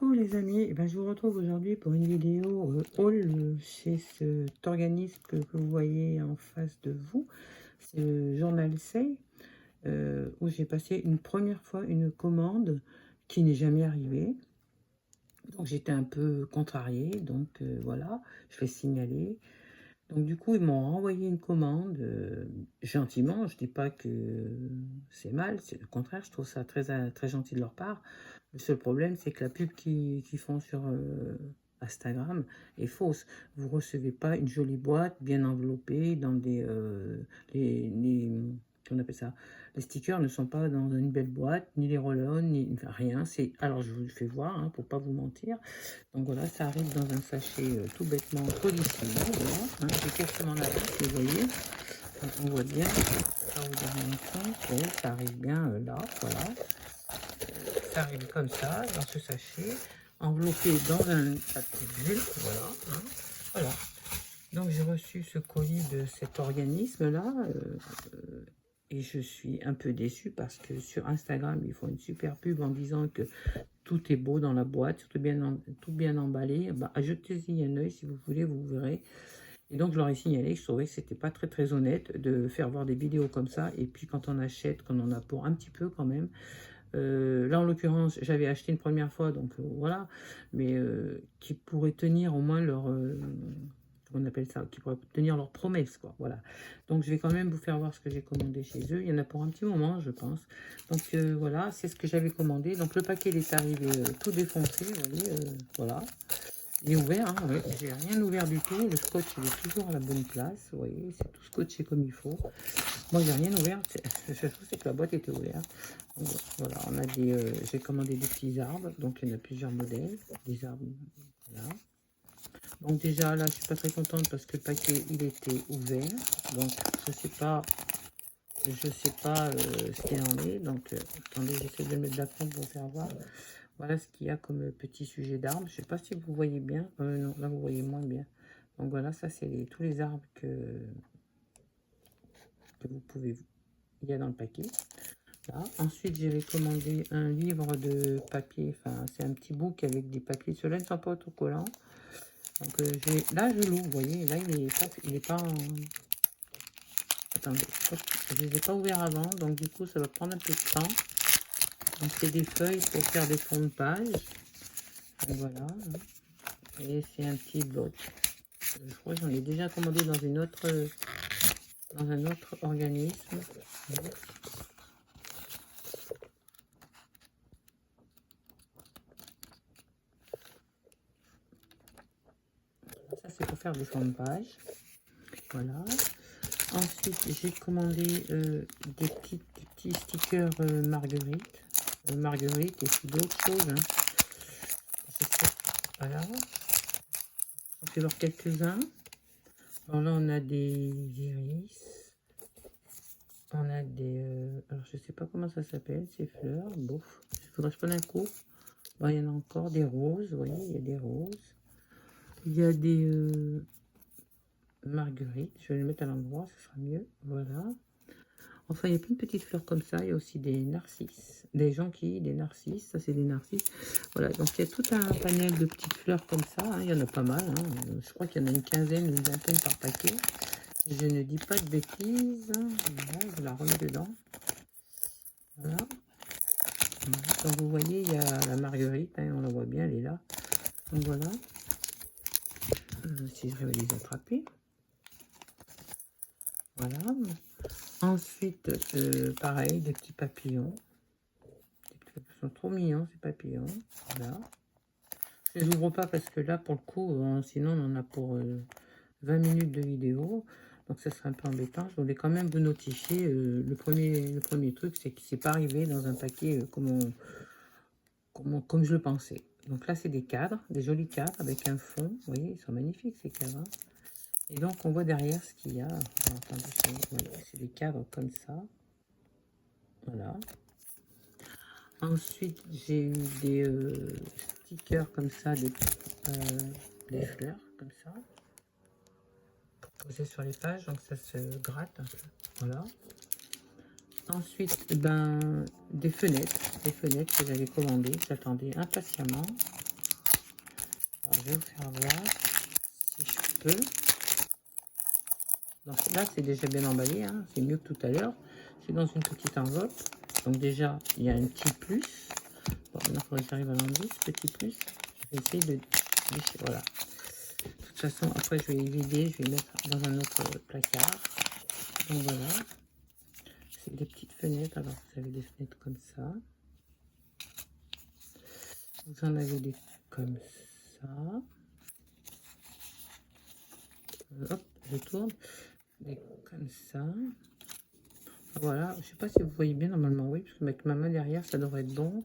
Coucou les amis, eh ben, je vous retrouve aujourd'hui pour une vidéo haul chez cet organisme que vous voyez en face de vous. C'est le journal Say, où j'ai passé une première fois une commande qui n'est jamais arrivée. Donc j'étais un peu contrariée, donc voilà, je l'ai signalé. Donc du coup, ils m'ont renvoyé une commande gentiment. Je dis pas que c'est mal, c'est le contraire, je trouve ça très gentil de leur part. Le seul problème, c'est que la pub qu'ils font sur Instagram est fausse. Vous recevez pas une jolie boîte bien enveloppée dans des comment on appelle ça? Les stickers ne sont pas dans une belle boîte, ni les roll-on, ni enfin, rien. C'est alors je vous le fais voir, hein, pour pas vous mentir. Donc voilà, ça arrive dans un sachet tout bêtement polissé. Voilà, hein, j'ai quasiment la boîte, vous voyez. Donc, on voit bien, ça vous donne un compte, oui, ça arrive bien là, voilà. Ça arrive comme ça, dans ce sachet, enveloppé dans un papier bulle, voilà, hein, voilà. Donc j'ai reçu ce colis de cet organisme-là, et je suis un peu déçue parce que sur Instagram, ils font une super pub en disant que tout est beau dans la boîte, tout bien emballé. Bah, jetez-y un œil si vous voulez, vous verrez. Et donc je leur ai signalé que je trouvais que c'était pas très honnête de faire voir des vidéos comme ça. Et puis quand on achète, qu'on en a pour un petit peu quand même. Là en l'occurrence, j'avais acheté une première fois, donc voilà. Mais qui pourraient tenir au moins leur... on appelle ça, qui pourraient tenir leurs promesses, quoi, voilà. Donc je vais quand même vous faire voir ce que j'ai commandé chez eux. Il y en a pour un petit moment, je pense. Donc voilà, c'est ce que j'avais commandé. Donc le paquet il est arrivé tout défoncé, vous voyez, voilà. Il est ouvert, hein, ouais. J'ai rien ouvert du tout. Le scotch il est toujours à la bonne place, vous voyez, c'est tout scotché comme il faut. Moi j'ai rien ouvert, c'est que la boîte était ouverte. Donc, voilà, on a des, j'ai commandé des petits arbres, donc il y en a plusieurs modèles, des arbres, voilà. Donc déjà là, je suis pas très contente parce que le paquet il était ouvert, donc je sais pas ce qu'il en est. Donc attendez, j'essaie de mettre d'aplomb pour faire voir. Voilà ce qu'il y a comme petit sujet d'arbre. Je sais pas si vous voyez bien. Non, là vous voyez moins bien. Donc voilà, ça c'est tous les arbres que vous pouvez, il y a dans le paquet. Là. Ensuite, j'avais commandé un livre de papier. Enfin, c'est un petit book avec des papiers. Ceux-là ne sont pas autocollants. Donc là je l'ouvre, vous voyez, là il est pas en... Attendez, je ne les ai pas ouverts avant, donc du coup ça va prendre un peu de temps. Donc c'est des feuilles pour faire des fonds de page. Donc voilà, et c'est un petit bloc. Je crois que j'en ai déjà commandé dans un autre organisme. Ça c'est pour faire des fonds de page. Voilà. Ensuite, j'ai commandé des petits stickers Marguerite. Marguerite et puis d'autres choses. Hein. Voilà. On fait voir quelques-uns. Alors là, on a des iris. On a des... alors, je sais pas comment ça s'appelle, ces fleurs. Bouf. Il faudrait que je prenne un coup. Bon, il y en a encore des roses. Vous voyez, il y a des roses. Il y a des... marguerites. Je vais les mettre à l'endroit, ce sera mieux. Voilà. Enfin, il y a plein de petites fleurs comme ça. Il y a aussi des narcisses, des jonquilles, des narcisses. Ça, c'est des narcisses. Voilà, donc il y a tout un panel de petites fleurs comme ça. Hein. Il y en a pas mal. Hein. Je crois qu'il y en a une quinzaine, une vingtaine par paquet. Je ne dis pas de bêtises. Voilà, je la remets dedans. Voilà. Donc vous voyez, il y a la marguerite. Hein, on la voit bien, elle est là. Donc voilà. Si je vais les attraper. Voilà. Ensuite, pareil, des petits papillons. Ils sont trop mignons, ces papillons. Voilà. Je les ouvre pas parce que là, pour le coup, sinon on en a pour 20 minutes de vidéo. Donc ça serait un peu embêtant. Je voulais quand même vous notifier. Le premier truc, c'est que c'est pas arrivé dans un paquet comme je le pensais. Donc là, c'est des cadres, des jolis cadres avec un fond. Vous voyez, ils sont magnifiques ces cadres. Hein. Et donc, on voit derrière ce qu'il y a. Alors, attendez, voilà, c'est des cadres comme ça. Voilà. Ensuite, j'ai eu des stickers comme ça, des fleurs comme ça. Posées sur les pages, donc ça se gratte un peu. Voilà. Ensuite, ben, des fenêtres que j'avais commandées. J'attendais impatiemment. Alors, je vais vous faire voir si je peux. Donc là, c'est déjà bien emballé, hein. C'est mieux que tout à l'heure. C'est dans une petite enveloppe. Donc déjà, il y a un petit plus. Bon, maintenant, il faudrait que j'arrive à l'enlever, ce petit plus. Je vais essayer de... Voilà. De toute façon, après, je vais les vider. Je vais les mettre dans un autre placard. Donc voilà. C'est des petites fenêtres. Alors, vous avez des fenêtres comme ça. Vous en avez des comme ça. Hop, je tourne. Des comme ça. Voilà, je sais pas si vous voyez bien, normalement oui, parce que avec ma main derrière, ça devrait être bon.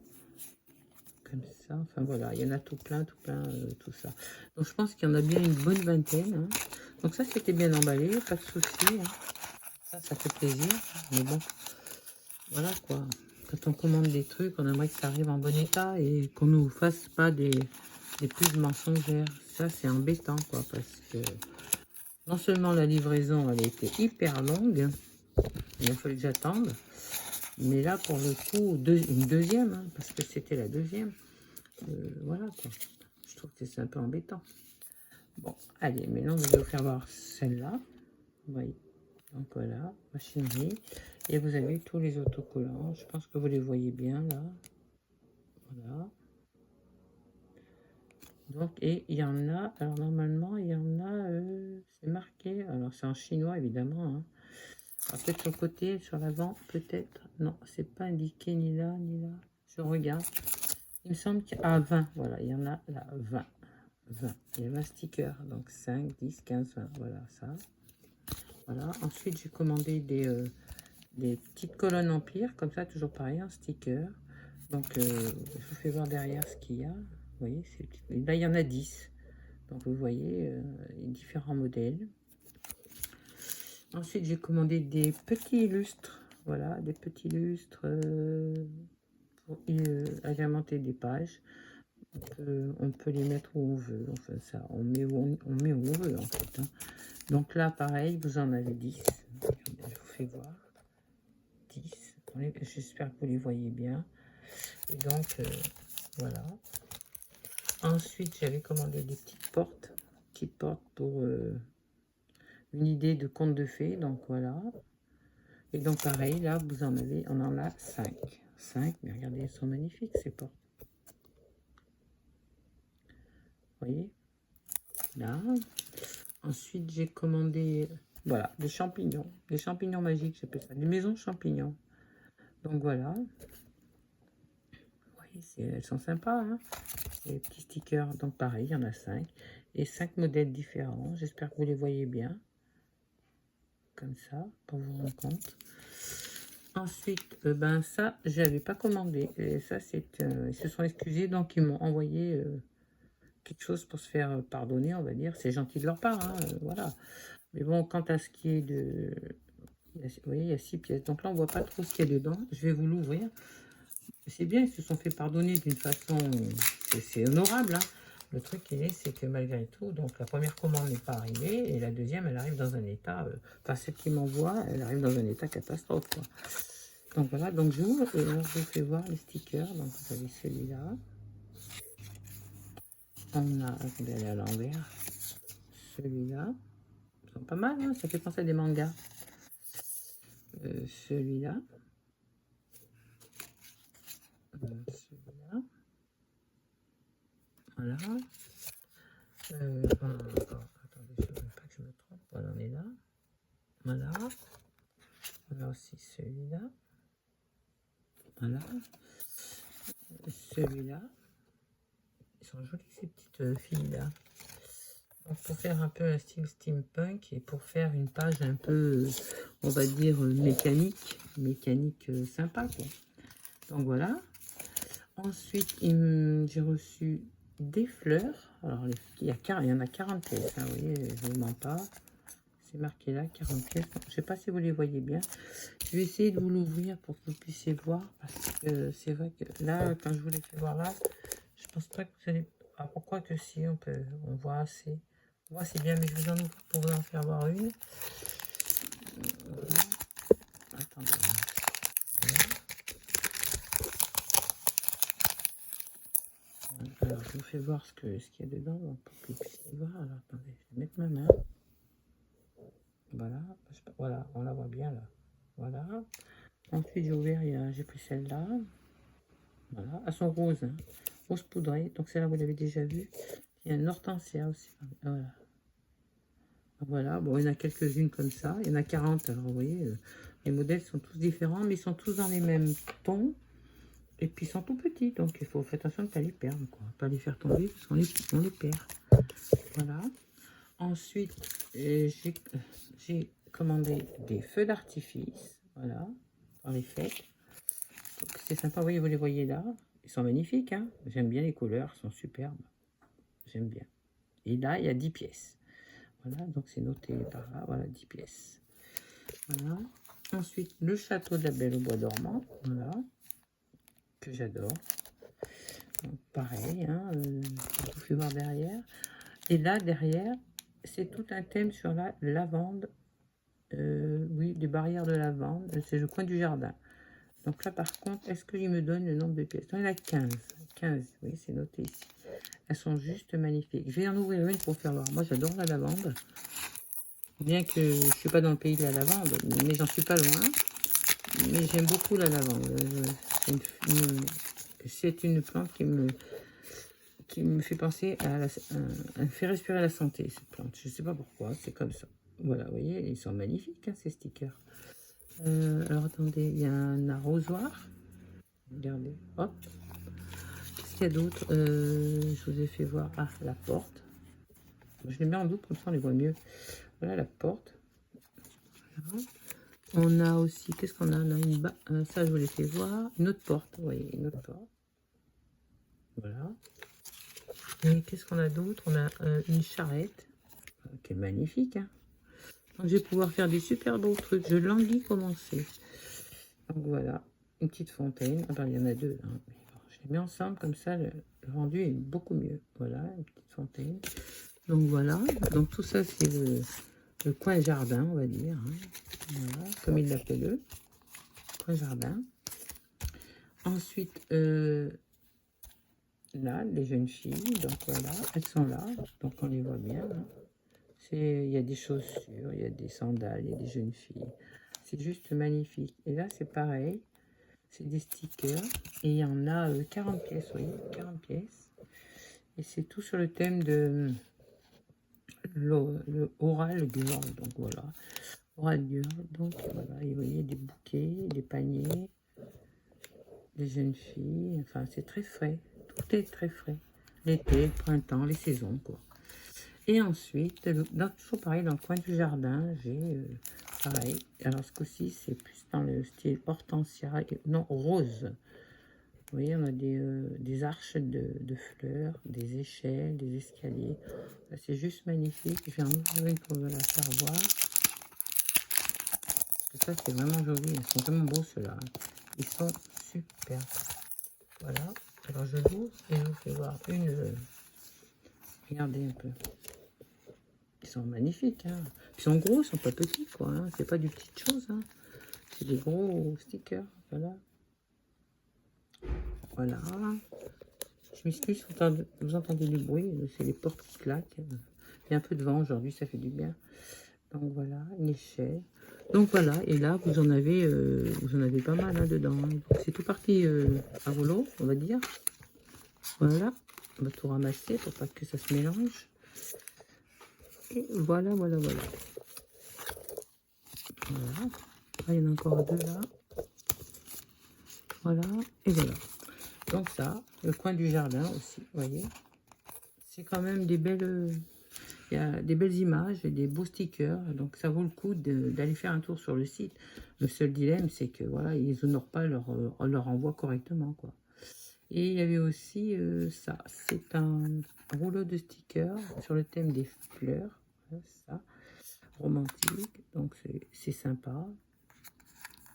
Comme ça, enfin voilà, il y en a tout plein, tout ça. Donc je pense qu'il y en a bien une bonne vingtaine. Hein. Donc ça, c'était bien emballé, pas de souci. Hein. Ça fait plaisir, mais bon, voilà quoi. Quand on commande des trucs, on aimerait que ça arrive en bon état et qu'on nous fasse pas des pubs mensongères. Ça, c'est embêtant quoi, parce que non seulement la livraison, elle a été hyper longue, il a fallu que j'attende. Mais là, pour le coup, une deuxième, hein, parce que c'était la deuxième. Voilà, quoi. Je trouve que c'est un peu embêtant. Bon, allez, maintenant, je vais vous faire voir celle-là. Vous voyez. Donc voilà, machinerie. Et vous avez tous les autocollants. Je pense que vous les voyez bien, là. Voilà. Donc, et il y en a, alors normalement, il y en a, c'est marqué, alors c'est en chinois, évidemment, hein. Peut-être sur le côté, sur l'avant, peut-être. Non, c'est pas indiqué ni là, ni là. Je regarde. Il me semble qu'il y a 20. Voilà, il y en a là, 20. 20. Il y a 20 stickers. Donc 5, 10, 15, 20. Voilà, ça. Voilà. Ensuite, j'ai commandé des petites colonnes empire. Comme ça, toujours pareil, en sticker. Donc, je vous fais voir derrière ce qu'il y a. Vous voyez, là, il y en a 10. Donc, vous voyez, différents modèles. Ensuite, j'ai commandé des petits lustres. Voilà, des petits lustres pour agrémenter des pages. On peut les mettre où on veut. Enfin, ça, on met où on veut, en fait. Hein. Donc là, pareil, vous en avez 10. Je vous fais voir. 10. J'espère que vous les voyez bien. Et donc, voilà. Ensuite, j'avais commandé des petites portes. Petites portes pour... une idée de conte de fées, donc voilà. Et donc pareil, là, on en a 5. 5, mais regardez, elles sont magnifiques ces portes. Vous voyez? Là. Ensuite, j'ai commandé, voilà, des champignons magiques, j'appelle ça, des maisons champignons. Donc voilà. Vous voyez, elles sont sympas, hein, les petits stickers. Donc pareil, il y en a 5. Et 5 modèles différents. J'espère que vous les voyez bien. Comme ça, pour vous rendre compte. Ensuite, ben ça, je n'avais pas commandé. Et ça, ils se sont excusés, donc ils m'ont envoyé quelque chose pour se faire pardonner, on va dire. C'est gentil de leur part, hein, voilà. Mais bon, quant à ce qui est de... Vous voyez, il y a 6 pièces. Donc là, on ne voit pas trop ce qu'il y a dedans. Je vais vous l'ouvrir. C'est bien, ils se sont fait pardonner d'une façon... C'est honorable, hein. Le truc, c'est que malgré tout, donc la première commande n'est pas arrivée et la deuxième, elle arrive dans un état... enfin, celle qui m'envoie, elle arrive dans un état catastrophe, quoi. Donc voilà, donc j'ouvre et là, je vous fais voir les stickers. Donc vous avez celui-là. On a, attendez, elle est à l'envers. Celui-là. Ils sont pas mal, hein, ça fait penser à des mangas. Celui-là. Celui-là. Voilà. Attendez, je ne veux pas que je me trompe. Voilà, on est là. Voilà. On a aussi celui-là. Voilà. Celui-là. Ils sont jolies ces petites filles-là. Donc pour faire un peu un style steampunk et pour faire une page un peu, on va dire, mécanique sympa, quoi. Donc voilà. Ensuite, j'ai reçu des fleurs. Alors, il y en a 40 pièces, hein, vous voyez, je ne vous mens pas. C'est marqué là, 40 pièces. Je ne sais pas si vous les voyez bien. Je vais essayer de vous l'ouvrir pour que vous puissiez voir. Parce que c'est vrai que là, quand je vous l'ai fait voir là, je pense pas que vous allez... Ah, pourquoi que si, on voit assez. On voit assez bien, mais je vous en ouvre pour vous en faire voir une. Voilà. Attendez. Voilà. Alors, je vous fais voir ce qu'il y a dedans pour que vous puissiez voir. Alors, attendez, je vais mettre ma main. Voilà, voilà, on la voit bien là. Voilà. Ensuite, j'ai ouvert, j'ai pris celle-là. Voilà, elles sont roses, hein. Rose poudrée. Donc, celle-là, vous l'avez déjà vue. Il y a un hortensia aussi. Voilà. Voilà, bon, il y en a quelques-unes comme ça. Il y en a 40. Alors, vous voyez, les modèles sont tous différents, mais ils sont tous dans les mêmes tons. Et puis, ils sont tout petits. Donc, il faut faire attention de ne pas les perdre, quoi. Pas les faire tomber parce qu'on les perd. Voilà. Ensuite, j'ai commandé des feux d'artifice. Voilà, pour les fêtes. C'est sympa, vous les voyez là. Ils sont magnifiques, hein. J'aime bien les couleurs, ils sont superbes. J'aime bien. Et là, il y a 10 pièces. Voilà, donc c'est noté par là. Voilà, 10 pièces. Voilà. Ensuite, le château de la Belle au bois dormant. Voilà. Que j'adore. Pareil, hein. Vous pouvez voir derrière. Et là, derrière, c'est tout un thème sur la lavande. Oui, des barrières de lavande. C'est le coin du jardin. Donc là, par contre, est-ce que il me donne le nombre de pièces? Non, il y en a 15. 15, oui, c'est noté ici. Elles sont juste magnifiques. Je vais en ouvrir une pour faire voir. Moi, j'adore la lavande. Bien que je ne suis pas dans le pays de la lavande, mais j'en suis pas loin. Mais j'aime beaucoup la lavande. C'est une plante qui me fait penser elle fait respirer la santé, cette plante. Je ne sais pas pourquoi, c'est comme ça. Voilà, vous voyez, ils sont magnifiques, hein, ces stickers. Alors, attendez, il y a un arrosoir. Regardez, hop. Qu'est-ce qu'il y a d'autre? Je vous ai fait voir. Ah, la porte. Je les mets en double, comme ça on les voit mieux. Voilà la porte. Voilà. On a aussi, qu'est-ce qu'on a? On a une ça, je vous l'ai fait voir. Une autre porte, vous voyez, une autre porte. Voilà. Et qu'est-ce qu'on a d'autre? On a une charrette, qui est magnifique, hein. Donc, je vais pouvoir faire des super beaux trucs. Je languis commencer. Donc, voilà. Une petite fontaine. Ah ben, il y en a deux, hein. Je les mets ensemble, comme ça, le rendu est beaucoup mieux. Voilà, une petite fontaine. Donc, voilà. Donc, tout ça, c'est le coin jardin, on va dire, hein. Voilà, comme il l'appelle eux. Coin jardin. Ensuite, là, les jeunes filles, donc voilà, elles sont là, donc on les voit bien, hein. Il y a des chaussures, il y a des sandales, il y a des jeunes filles. C'est juste magnifique. Et là, c'est pareil, c'est des stickers, et il y en a 40 pièces, vous voyez, 40 pièces. Et c'est tout sur le thème de le oral girl, donc voilà, oral girl, donc voilà, et vous voyez, des bouquets, des paniers, des jeunes filles, enfin, c'est très frais. Tout est très frais. L'été, le printemps, les saisons, quoi. Et ensuite, toujours pareil, dans le coin du jardin, j'ai pareil. Alors, ce coup-ci, c'est plus dans le style hortensia, non, rose. Vous voyez, on a des arches de fleurs, des échelles, des escaliers. C'est juste magnifique. Je vais en ouvrir une pour vous la faire voir. Parce que ça, c'est vraiment joli. Ils sont vraiment beaux, ceux-là. Ils sont super. Voilà. Alors, je l'ouvre et je vous fais voir une. Regardez un peu. Ils sont magnifiques, hein. Ils sont gros, ils sont pas petits, quoi, hein. C'est pas du petites choses, hein. C'est des gros stickers, voilà. Voilà. Je m'excuse, vous entendez du bruit, c'est les portes qui claquent. Il y a un peu de vent aujourd'hui, ça fait du bien. Donc voilà, une échelle. Donc voilà, et là, vous en avez pas mal, hein, dedans. C'est tout parti à rouleau, on va dire. Voilà, on va tout ramasser pour pas que ça se mélange. Et voilà, voilà, voilà. Voilà. Ah, il y en a encore deux là. Voilà, et voilà. Donc ça, le coin du jardin aussi, vous voyez. C'est quand même des belles... Il y a des belles images et des beaux stickers. Donc ça vaut le coup d'aller faire un tour sur le site. Le seul dilemme, c'est que voilà, ils n'honorent pas leur envoi correctement, quoi. Et il y avait aussi ça. C'est un rouleau de stickers sur le thème des fleurs. Voilà, ça, romantique. Donc c'est sympa.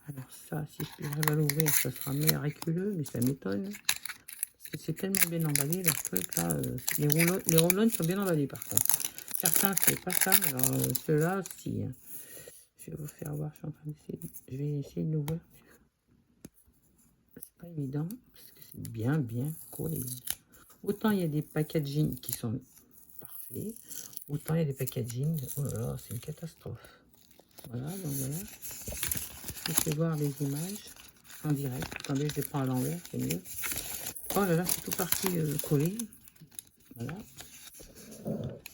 Alors ça, si j'arrive à l'ouvrir, ça sera miraculeux, mais ça m'étonne. Parce que c'est tellement bien emballé, leur truc là. Les rouleaux sont bien emballés par contre. Certains, c'est pas ça. Alors ceux-là, si. Je vais vous faire voir, je suis en train d'essayer. Je vais essayer de l'ouvrir. C'est pas évident, parce que c'est bien collé. Autant il y a des packaging qui sont parfaits, autant il y a des packaging, oh là là, c'est une catastrophe. Voilà, donc voilà. Je vais voir les images en direct. Attendez, je les prends à l'envers, c'est mieux. Oh là là, c'est tout parti collé. Voilà.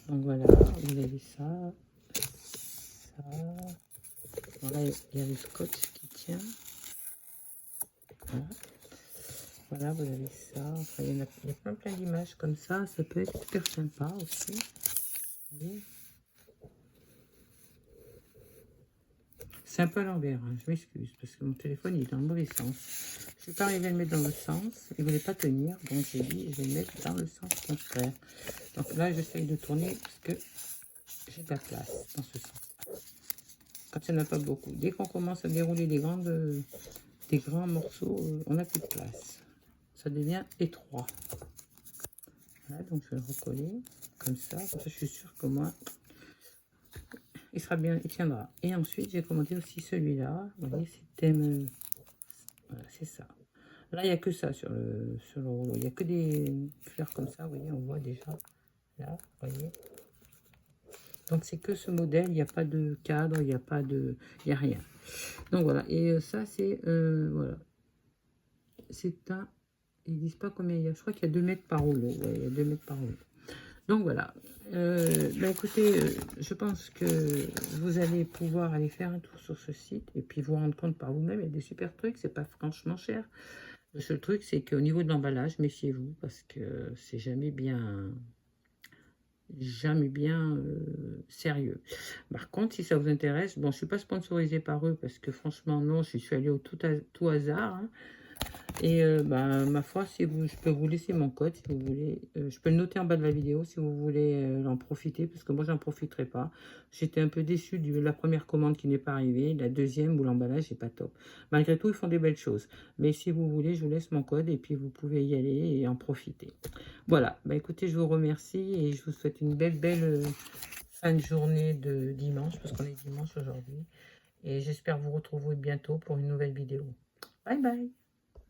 Donc voilà, vous avez ça, ça. Voilà, il y a le scotch qui tient. Voilà. Voilà, vous avez ça. Enfin, il y a plein d'images comme ça. Ça peut être super sympa aussi. Vous voyez, c'est un peu à l'envers, hein, je m'excuse, parce que mon téléphone il est dans le mauvais sens. Je ne suis pas arrivée à le mettre dans le sens, il ne voulait pas tenir, donc j'ai dit je vais le mettre dans le sens contraire. Donc là, j'essaye de tourner parce que j'ai de la place dans ce sens. Quand il n'y en a pas beaucoup. Dès qu'on commence à dérouler des grands morceaux, on n'a plus de place. Ça devient étroit. Voilà, donc je vais le recoller comme ça je suis sûre que moi, il sera bien, il tiendra. Et ensuite, j'ai commandé aussi celui-là. Vous voyez, c'est thème. Voilà, c'est ça. Là, il n'y a que ça sur le rouleau. Il n'y a que des fleurs comme ça. Vous voyez, on voit déjà. Là, vous voyez. Donc, c'est que ce modèle. Il n'y a pas de cadre. Il n'y a pas de... Il n'y a rien. Donc, voilà. Et ça, c'est... voilà. C'est un... Ils disent pas combien il y a. Je crois qu'il y a 2 mètres par rouleau. Ouais, il y a 2 mètres par rouleau. Donc voilà, écoutez, je pense que vous allez pouvoir aller faire un tour sur ce site et puis vous rendre compte par vous-même, il y a des super trucs, c'est pas franchement cher. Le seul truc, c'est qu'au niveau de l'emballage, méfiez-vous parce que c'est jamais bien sérieux. Par contre, si ça vous intéresse, bon, je suis pas sponsorisée par eux parce que franchement, non, je suis allée au tout hasard, hein. Et ma foi, si je peux vous laisser mon code si vous voulez. Je peux le noter en bas de la vidéo si vous voulez en profiter, parce que moi, j'en profiterai pas. J'étais un peu déçue de la première commande qui n'est pas arrivée. La deuxième, où l'emballage n'est pas top. Malgré tout, ils font des belles choses. Mais si vous voulez, je vous laisse mon code et puis vous pouvez y aller et en profiter. Voilà, écoutez, je vous remercie et je vous souhaite une belle fin de journée de dimanche, parce qu'on est dimanche aujourd'hui. Et j'espère vous retrouver bientôt pour une nouvelle vidéo. Bye bye!